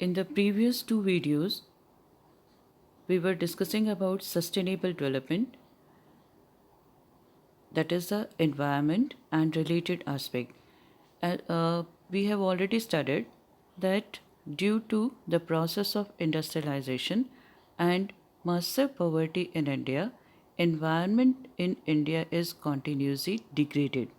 In the previous two videos, we were discussing about sustainable development, that is the environment and related aspect. We have already studied that due to the process of industrialization and massive poverty in India, environment in India is continuously degrading.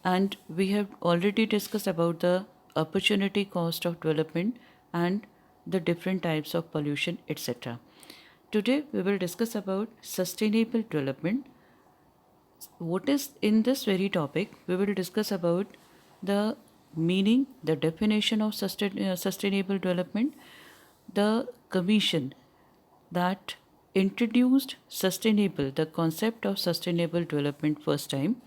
And we have already discussed about the opportunity cost of development and the different types of pollution, etc. Today we will discuss about sustainable development. What is in this very topic? We will discuss about the meaning, the definition of sustainable development, the commission that introduced the concept of sustainable development first time.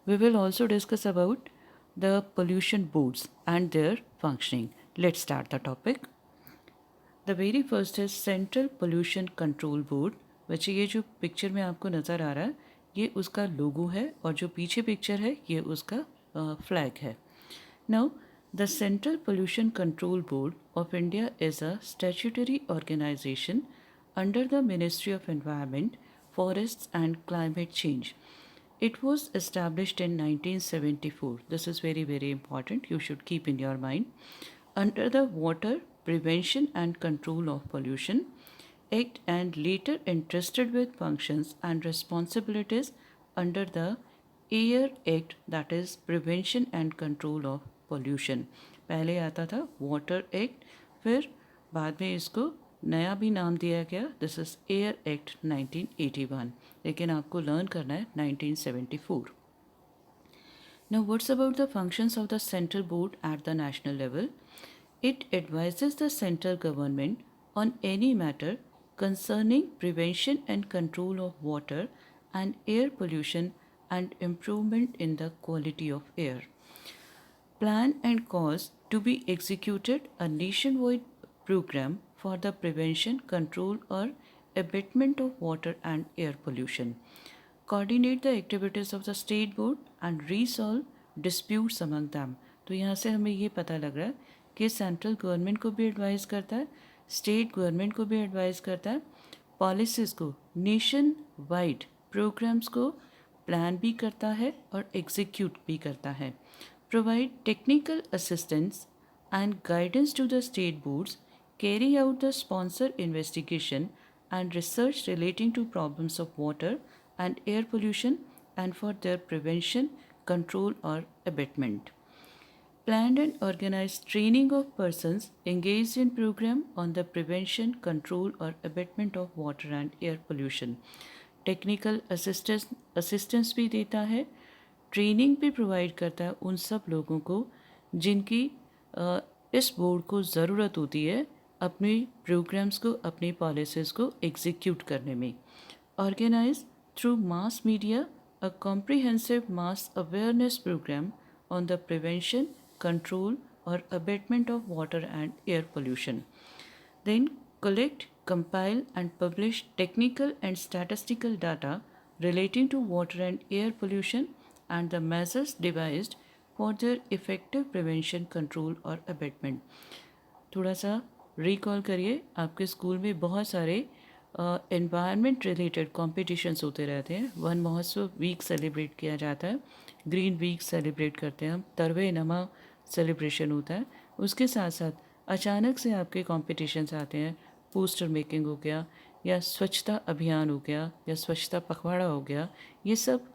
We will also discuss about the pollution boards and their functioning. Let's start the topic. The very first है central pollution control board, बच्चे ये जो picture में आपको नज़र आ रहा है ये उसका लोगो है और जो पीछे पिक्चर है ये उसका फ्लैग है. Now the central pollution control board of India is a statutory organisation under the Ministry of Environment, Forests and Climate Change. It was established in 1974. This is very, very important. You should keep in your mind. Under the Water Prevention and Control of Pollution Act and later entrusted with functions and responsibilities under the Air Act, that is Prevention and Control of Pollution. पहले आता था water act, फिर बाद में इसको नया भी नाम दिया गया. दिस इज़ एयर एक्ट 1981, लेकिन आपको लर्न करना है 1974. Now, what's about the functions of the central board at the national level? It advises the central government on any matter concerning prevention and control of water and air pollution and improvement in the quality of air. Plan and cause to be executed a nationwide program for the prevention, control or abatement of water and air pollution. Coordinate the activities of the state board and resolve disputes among them. तो यहाँ से हमें ये पता लग रहा है कि सेंट्रल गवर्नमेंट को भी एडवाइस करता है, स्टेट गवर्नमेंट को भी एडवाइस करता है, पॉलिसीज़ को, नेशन वाइड प्रोग्राम्स को प्लान भी करता है और एग्जीक्यूट भी करता है. Provide technical assistance and guidance to the state boards, carry out the sponsor investigation and research relating to problems of water and air pollution and for their prevention, control or abatement. Planned and organized training of persons engaged in program on the prevention, control or abatement of water and air pollution. Technical assistance भी देता है, training भी provide करता है उन सब लोगों को जिनकी इस बोर्ड को ज़रूरत होती है अपने प्रोग्राम्स को, अपनी पॉलिसीज़ को एग्जीक्यूट करने में. Organise through mass media a comprehensive mass awareness programme on the prevention, control और abatement of water and air pollution. Then collect, compile and publish technical and statistical data relating to water and air pollution and the measures devised for their effective prevention, control और abatement. थोड़ा सा recall करिए, आपके school में बहुत सारे environment related competitions होते रहते हैं. वन महोत्सव वीक सेलिब्रेट किया जाता है, ग्रीन वीक सेलिब्रेट करते हैं हम, तरवे नमा सेलिब्रेशन होता है. उसके साथ साथ अचानक से आपके कॉम्पिटिशन्स आते हैं, पोस्टर मेकिंग हो गया या स्वच्छता अभियान हो गया या स्वच्छता पखवाड़ा हो गया. ये सब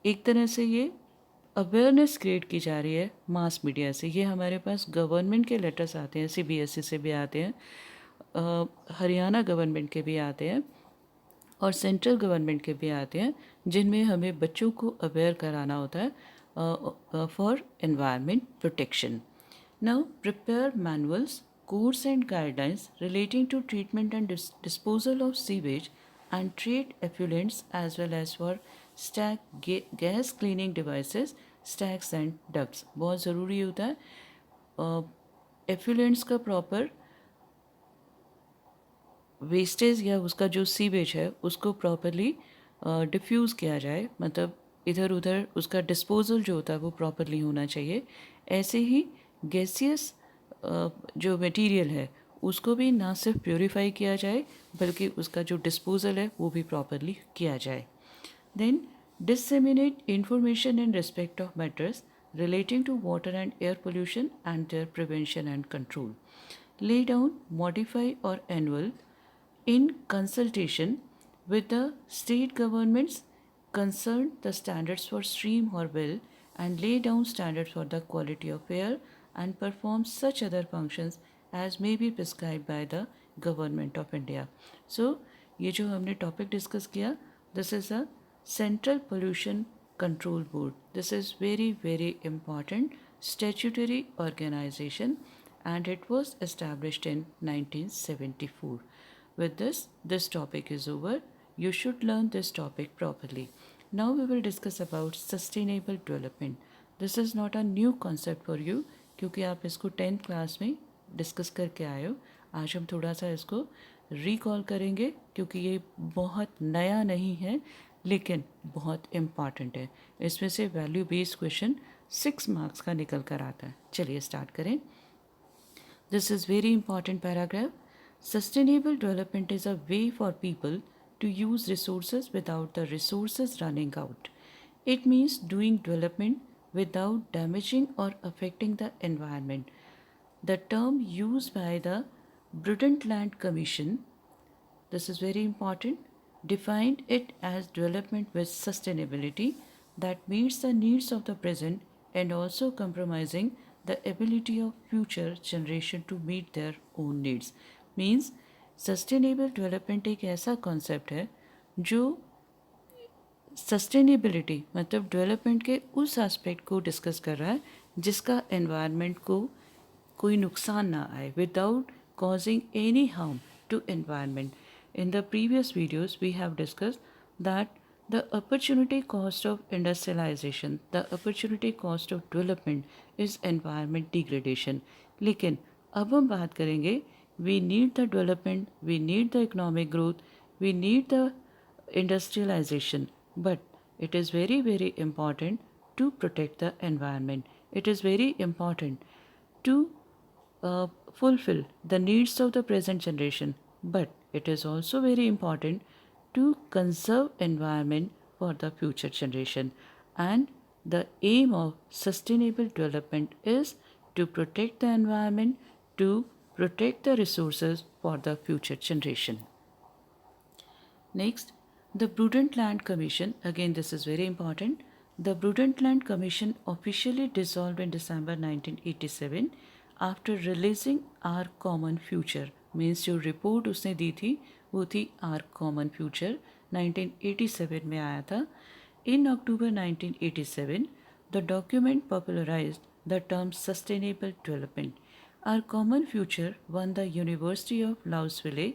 एक तरह से ये अवेयरनेस क्रिएट की जा रही है मास मीडिया से. ये हमारे पास गवर्नमेंट के लेटर्स आते हैं, CBSE से भी आते हैं, हरियाणा गवर्नमेंट के भी आते हैं और सेंट्रल गवर्नमेंट के भी आते हैं, जिनमें हमें बच्चों को अवेयर कराना होता है for environment protection. Now prepare manuals, codes and guidelines relating to treatment and disposal of sewage and treat effluents as well as for stack gas cleaning devices, stacks and ducts. बहुत ज़रूरी होता है effluents का proper wastage या उसका जो sewage है उसको प्रॉपरली डिफ्यूज़ किया जाए, मतलब इधर उधर उसका डिस्पोजल जो होता है वो प्रॉपरली होना चाहिए। ऐसे ही गैसियस जो मटेरियल है उसको भी ना सिर्फ प्योरीफाई किया जाए बल्कि उसका जो डिस्पोजल है वो भी प्रॉपरली किया जाए। Then disseminate information in respect of matters relating to water and air pollution and their prevention and control. Lay down, modify, or annul in consultation with the state governments concerned the standards for stream or well and lay down standards for the quality of air and perform such other functions as may be prescribed by the government of India. So ये जो हमने topic discuss किया, this is a central pollution control board. This is very very important statutory organization and it was established in 1974. With this topic is over. You should learn this topic properly. Now we will discuss about sustainable development. This is not a new concept for you क्योंकि आप इसको 10th class में discuss करके आए हो. आज हम थोड़ा सा इसको रिकॉल करेंगे क्योंकि ये बहुत नया नहीं है लेकिन बहुत इम्पॉर्टेंट है. इसमें से वैल्यू बेस्ड क्वेश्चन 6 मार्क्स का निकल कर आता है. चलिए स्टार्ट करें. This is very important paragraph. Sustainable development is a way for people to use resources without the resources running out. It means doing development without damaging or affecting the environment. The term used by the Brundtland Commission, this is very important, defined it as development with sustainability that meets the needs of the present and also compromising the ability of future generation to meet their own needs. Means sustainable development एक ऐसा concept है जो sustainability मतलब development के उस aspect को discuss कर रहा है जिसका एनवायरनमेंट को कोई नुकसान ना आए without causing any harm to environment. In the previous videos, we have discussed that the opportunity cost of industrialization, the opportunity cost of development is environment degradation. लेकिन अब हम बात करेंगे we need the development, we need the economic growth, we need the industrialization, but it is very very important to protect the environment. It is very important to fulfill the needs of the present generation, but it is also very important to conserve environment for the future generation. And the aim of sustainable development is to protect the environment, to protect the resources for the future generation. Next, the Brundtland Commission, again this is very important. The Brundtland Commission officially dissolved in December 1987 after releasing Our Common Future. Means जो report उसने दी थी वो थी are common future 1987 में आया था. In October 1987 the document popularised the term sustainable development. Our common future won the university of Louisville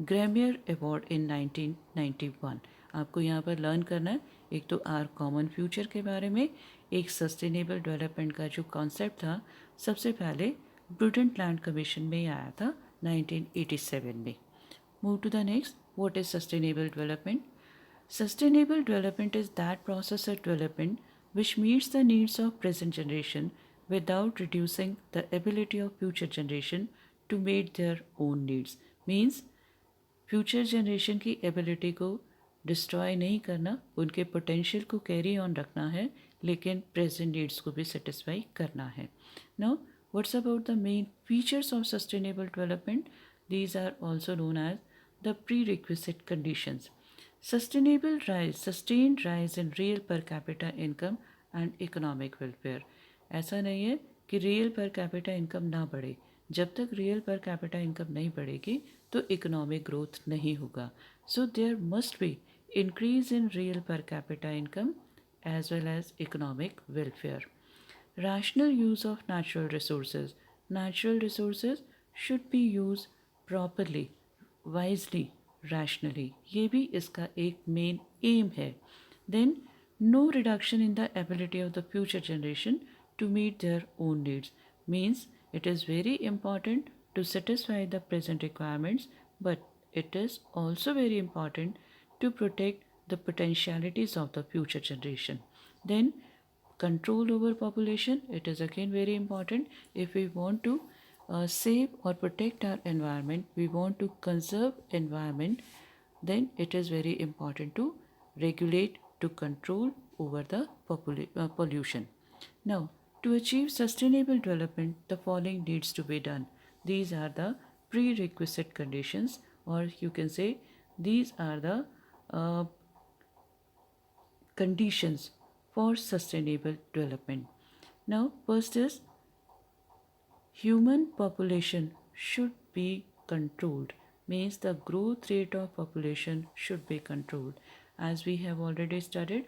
Grawemeyer award in 1991. आपको यहाँ पर लर्न करना है एक तो आर कॉमन फ्यूचर के बारे में, एक सस्टेनेबल डेवलपमेंट का जो कॉन्सेप्ट था सबसे पहले ब्रुडेंटलैंड कमीशन में आया था 1987 में. Move to the next. What is sustainable development? Sustainable development is that process of development which meets the needs of present generation without reducing the ability of future generation to meet their own needs. Means future generation की ability को destroy नहीं करना, उनके potential को carry on रखना है लेकिन present needs को भी सेटिस्फाई करना है. Now what's about the main features of sustainable development? These are also known as the prerequisite conditions. Sustainable rise, sustained rise in real per capita income and economic welfare. ऐसा नहीं है कि real per capita income ना बढ़े. जब तक real per capita income नहीं बढ़ेगी तो इकोनॉमिक ग्रोथ नहीं होगा. So there must be increase in real per capita income as well as economic welfare. Rational use of natural resources. Natural resources should be used properly, wisely, rationally. ये भी इसका एक main M है. Then no reduction in the ability of the future generation to meet their own needs. Means it is very important to satisfy the present requirements, but it is also very important to protect the potentialities of the future generation. Then control over population, it is again very important. If we want to save or protect our environment, we want to conserve environment, then it is very important to regulate, to control over the pollution. Now, to achieve sustainable development, the following needs to be done. These are the prerequisite conditions, or you can say these are the uh, conditions for sustainable development. Now, first is human population should be controlled, means the growth rate of population should be controlled. As we have already studied,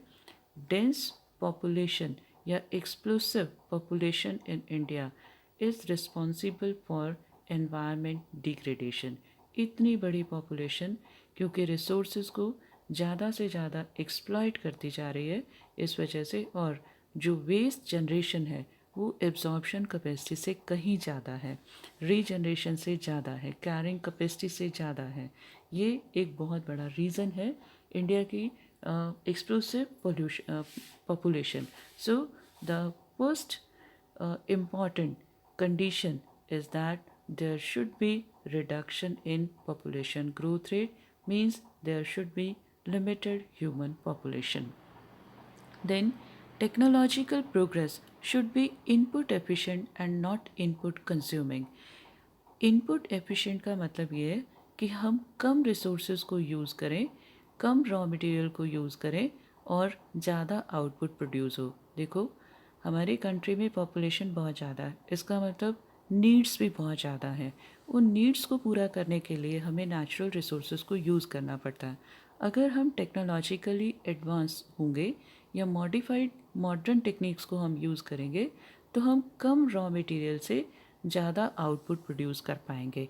dense population या explosive population in India is responsible for environment degradation. इतनी बड़ी population क्योंकि resources को ज़्यादा से ज़्यादा exploit करती जा रही है, इस वजह से, और जो वेस्ट जनरेशन है वो एब्जॉर्प्शन कैपेसिटी से कहीं ज़्यादा है, रीजनरेशन से ज़्यादा है, कैरिंग कैपेसिटी से ज़्यादा है. ये एक बहुत बड़ा रीज़न है इंडिया की explosive population. So the first important condition is that there should be reduction in population growth rate, means there should be limited human population. Then technological progress should be input efficient and not input consuming. Input efficient का मतलब ये है कि हम कम resources को use करें, कम raw material को use करें और ज़्यादा आउटपुट प्रोड्यूस हो. देखो, हमारी कंट्री में पॉपुलेशन बहुत ज़्यादा है, इसका मतलब नीड्स भी बहुत ज़्यादा है. उन नीड्स को पूरा करने के लिए हमें नेचुरल रिसोर्सेज को यूज़ करना पड़ता है. अगर हम टेक्नोलॉजिकली एडवांस होंगे या मॉडिफाइड मॉडर्न टेक्निक्स को हम यूज़ करेंगे तो हम कम रॉ मटेरियल से ज़्यादा आउटपुट प्रोड्यूस कर पाएंगे.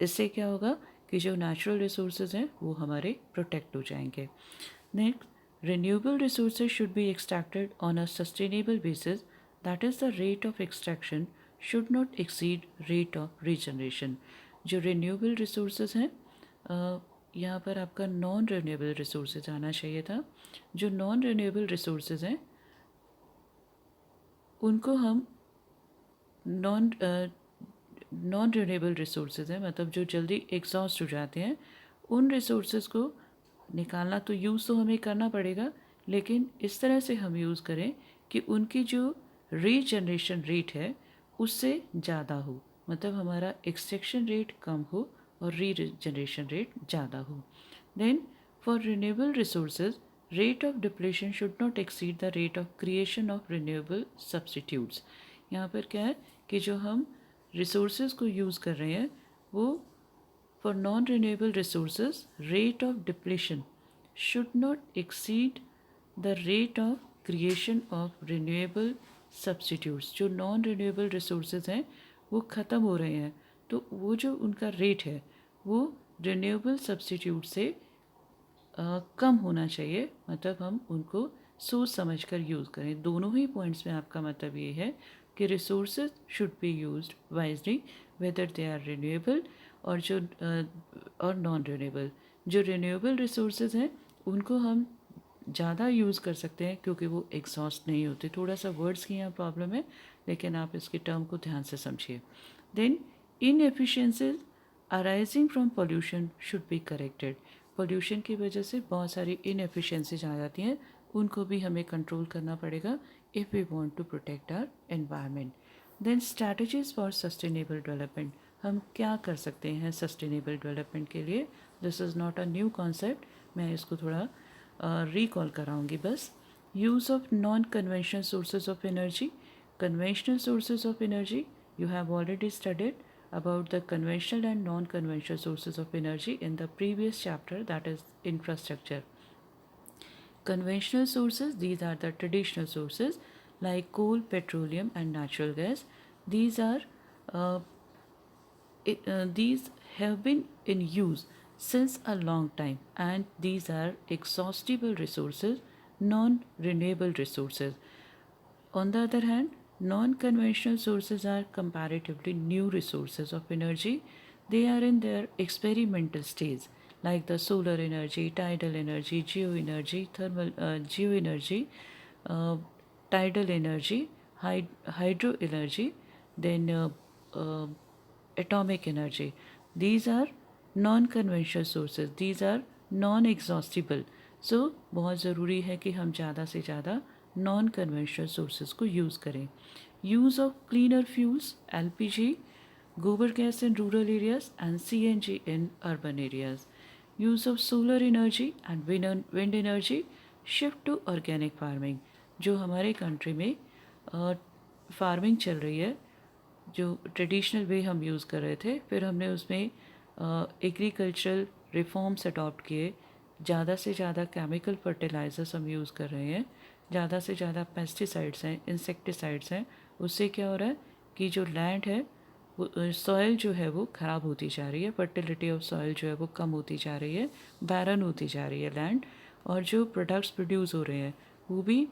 इससे क्या होगा कि जो नेचुरल रिसोर्सेज हैं वो हमारे प्रोटेक्ट हो जाएंगे. Next, renewable resources should be extracted on a sustainable basis, that is the rate of extraction should not exceed rate of regeneration. जो renewable resources हैं, यहाँ पर आपका नॉन renewable resources आना चाहिए था. जो नॉन renewable resources हैं उनको हम नॉन रिन्यूएबल रिसोर्सेज हैं, मतलब जो जल्दी एग्जॉस्ट हो जाते हैं, उन रिसोर्सेज को निकालना तो यूज़ तो हमें करना पड़ेगा, लेकिन इस तरह से हम यूज़ करें कि उनकी जो रीजनरेशन रेट है उससे ज़्यादा हो, मतलब हमारा एक्सट्रैक्शन रेट कम हो और रीजनरेशन रेट ज़्यादा हो. Then for renewable resources rate of depletion should not exceed the rate of creation of renewable substitutes. यहाँ पर क्या है कि जो हम रिसोर्सेज को यूज़ कर रहे हैं वो for non renewable resources rate of depletion should not exceed the rate of creation of renewable substitutes. जो नॉन रिन्यूएबल रिसोर्सेज हैं वो ख़त्म हो रहे हैं, तो वो जो उनका रेट है वो रिन्यूएबल सब्सटीट्यूट से कम होना चाहिए, मतलब हम उनको सोच समझ कर यूज़ करें. दोनों ही पॉइंट्स में आपका मतलब ये है कि resources should be used wisely, whether they are renewable और जो और नॉन रिन्यूएबल. जो रिन्यूएबल रिसोर्सेज हैं उनको हम ज़्यादा यूज़ कर सकते हैं क्योंकि वो एग्जॉस्ट नहीं होते. थोड़ा सा वर्ड्स की यहाँ प्रॉब्लम है, लेकिन आप इसके टर्म को ध्यान से समझिए. Then inefficiencies arising from pollution should be corrected. Pollution की वजह से बहुत सारी इनएफिशिएंसीज आ जाती हैं, उनको भी हमें कंट्रोल करना पड़ेगा if we want to protect our environment. Then strategies for sustainable development. हम क्या कर सकते हैं सस्टेनेबल डेवलपमेंट के लिए. This is not a new concept, मैं इसको थोड़ा रिकॉल कराऊंगी बस. Use of non conventional sources of energy. Conventional sources of energy you have already studied about the conventional and non-conventional sources of energy in the previous chapter, that is infrastructure. Conventional sources, these are the traditional sources like coal, petroleum and natural gas. These are these have been in use since a long time, and these are exhaustible resources, non-renewable resources. On the other hand, non-conventional sources are comparatively new resources of energy. They are in their experimental stage, like the solar energy, tidal energy, geoenergy, thermal geoenergy. tidal energy, hydro energy, then atomic energy. These are non-conventional sources. These are non-exhaustible. So बहुत ज़रूरी है कि हम ज़्यादा से ज़्यादा non conventional sources को use करें. Use of cleaner fuels, LPG, gobar gas in rural areas and CNG in urban areas. Use of solar energy and wind energy, shift to organic farming. जो हमारे कंट्री में farming चल रही है, जो traditional way हम use कर रहे थे, फिर हमने उसमें एग्रीकल्चरल रिफॉर्म्स अडॉप्ट किए. ज़्यादा से ज़्यादा केमिकल फर्टिलाइजर्स हम यूज़ कर रहे हैं, ज़्यादा से ज़्यादा पेस्टिसाइड्स हैं, इंसेक्टिसाइड्स हैं. उससे क्या हो रहा है कि जो लैंड है, सॉइल जो है वो ख़राब होती जा रही है, फर्टिलिटी ऑफ सॉइल जो है वो कम होती जा रही है, बैरन होती जा रही है लैंड. और जो प्रोडक्ट्स प्रोड्यूस हो रहे हैं वो भी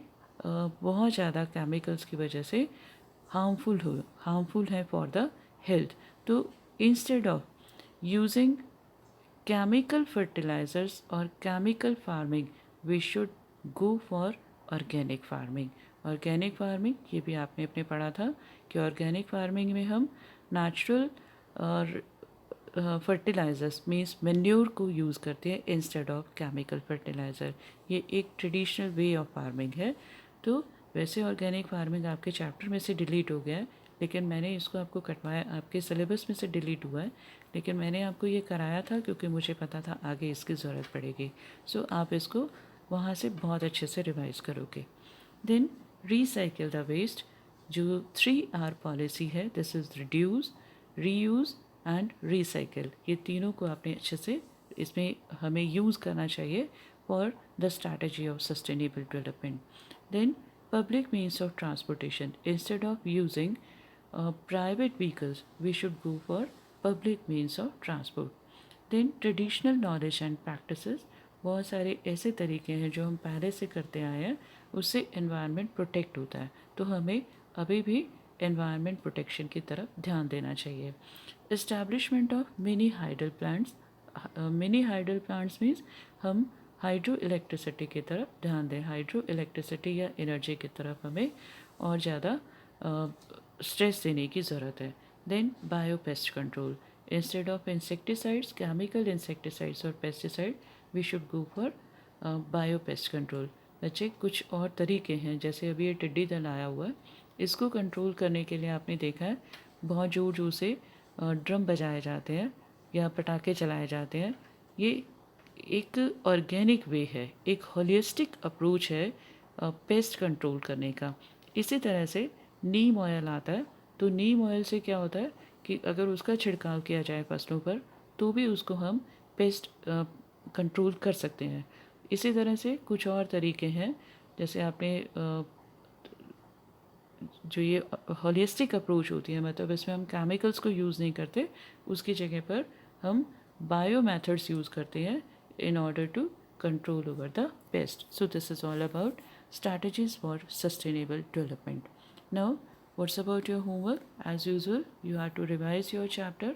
बहुत ज़्यादा केमिकल्स की वजह से हार्मफुल है फॉर द हेल्थ. तो instead of using chemical fertilizers or chemical farming, we should go for organic farming. Organic farming, ये भी आपने अपने पढ़ा था कि ऑर्गेनिक फार्मिंग में हम नेचुरल और फर्टिलाइज़र्स मीन्स मेन्योर को यूज़ करते हैं इंस्टेड ऑफ केमिकल फर्टिलाइज़र. ये एक ट्रेडिशनल वे ऑफ फार्मिंग है. तो वैसे ऑर्गेनिक फार्मिंग आपके चैप्टर में से डिलीट हो गया है, लेकिन मैंने इसको आपको कटवाया, आपके सिलेबस में से डिलीट हुआ है, लेकिन मैंने आपको ये कराया था क्योंकि मुझे पता था आगे इसकी ज़रूरत पड़ेगी. सो आप इसको वहाँ से बहुत अच्छे से रिवाइज करोगे. देन रिसाइकिल द वेस्ट, जो 3R पॉलिसी है, this is reduce, reuse and recycle. ये तीनों को आपने अच्छे से इसमें हमें यूज़ करना चाहिए for the strategy of sustainable development. Then public means of transportation, instead of using private vehicles we should go for public means of transport. Then traditional knowledge and practices, बहुत सारे ऐसे तरीके हैं जो हम पहले से करते आए हैं, उससे एनवायरनमेंट प्रोटेक्ट होता है. तो हमें अभी भी एनवायरनमेंट प्रोटेक्शन की तरफ ध्यान देना चाहिए. Establishment of mini hydel plants. Mini hydel plants means हम हाइड्रो इलेक्ट्रिसिटी की तरफ ध्यान दें. हाइड्रो इलेक्ट्रिसिटी या एनर्जी की तरफ हमें और ज़्यादा स्ट्रेस देने की ज़रूरत है. Then biopest control, instead of insecticides, chemical insecticides और pesticide, we should go for biopest control. बच्चे कुछ और तरीके हैं, जैसे अभी ये टिड्डी दल आया हुआ है, इसको कंट्रोल करने के लिए आपने देखा है बहुत ज़ोर ज़ोर से ड्रम बजाए जाते हैं या पटाखे चलाए जाते हैं. ये एक ऑर्गेनिक वे है, एक होलिस्टिक अप्रोच है पेस्ट कंट्रोल करने का. इसी तरह से नीम ऑयल आता है, तो नीम ऑयल से क्या होता है कि अगर उसका छिड़काव किया जाए फसलों पर तो भी उसको हम पेस्ट कंट्रोल कर सकते हैं. इसी तरह से कुछ और तरीके हैं, जैसे आपने जो ये होलिस्टिक अप्रोच होती है, मतलब इसमें हम केमिकल्स को यूज़ नहीं करते, उसकी जगह पर हम बायो मेथड्स यूज़ करते हैं in order to control over the pest. So this is all about strategies for sustainable development. Now what's about your homework? As usual you have to revise your chapter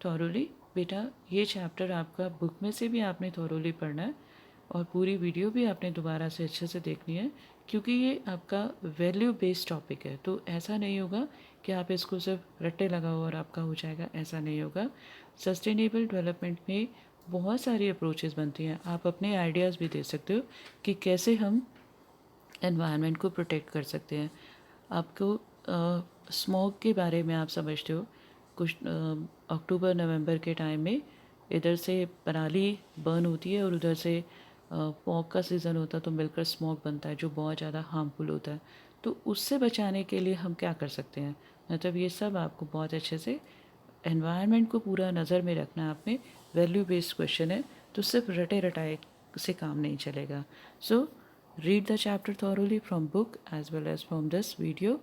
thoroughly. बेटा ये chapter आपका book में से भी आपने thoroughly पढ़ना है और पूरी वीडियो भी आपने दोबारा से अच्छे से देखनी है, क्योंकि ये आपका वैल्यू बेस्ड टॉपिक है. तो ऐसा नहीं होगा कि आप इसको सिर्फ रट्टे लगाओ और आपका हो जाएगा, ऐसा नहीं होगा. सस्टेनेबल डेवलपमेंट में बहुत सारी अप्रोचेस बनती हैं. आप अपने आइडियाज़ भी दे सकते हो कि कैसे हम एनवायरनमेंट को प्रोटेक्ट कर सकते हैं. आपको स्मोक के बारे में आप समझते हो, कुछ अक्टूबर नवंबर के टाइम में इधर से पराली बर्न होती है और उधर से फॉग का सीज़न होता है तो मिलकर स्मोक बनता है जो बहुत ज़्यादा हार्मफुल होता है. तो उससे बचाने के लिए हम क्या कर सकते हैं, मतलब ये सब आपको बहुत अच्छे से एनवायरनमेंट को पूरा नज़र में रखना है आपने. वैल्यू बेस्ड क्वेश्चन है तो सिर्फ रटे रटाए से काम नहीं चलेगा. So read the chapter thoroughly from book as well as from this video,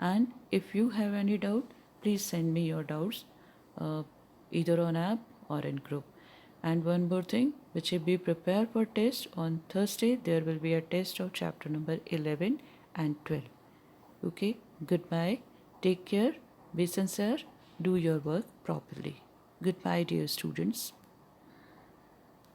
and if you have any doubt please send me your doubts either on app or in group. And one more thing, which be prepared for test on Thursday. There will be a test of chapter number 11 and 12. Okay, goodbye, take care, be sincere, do your work properly. Goodbye dear students.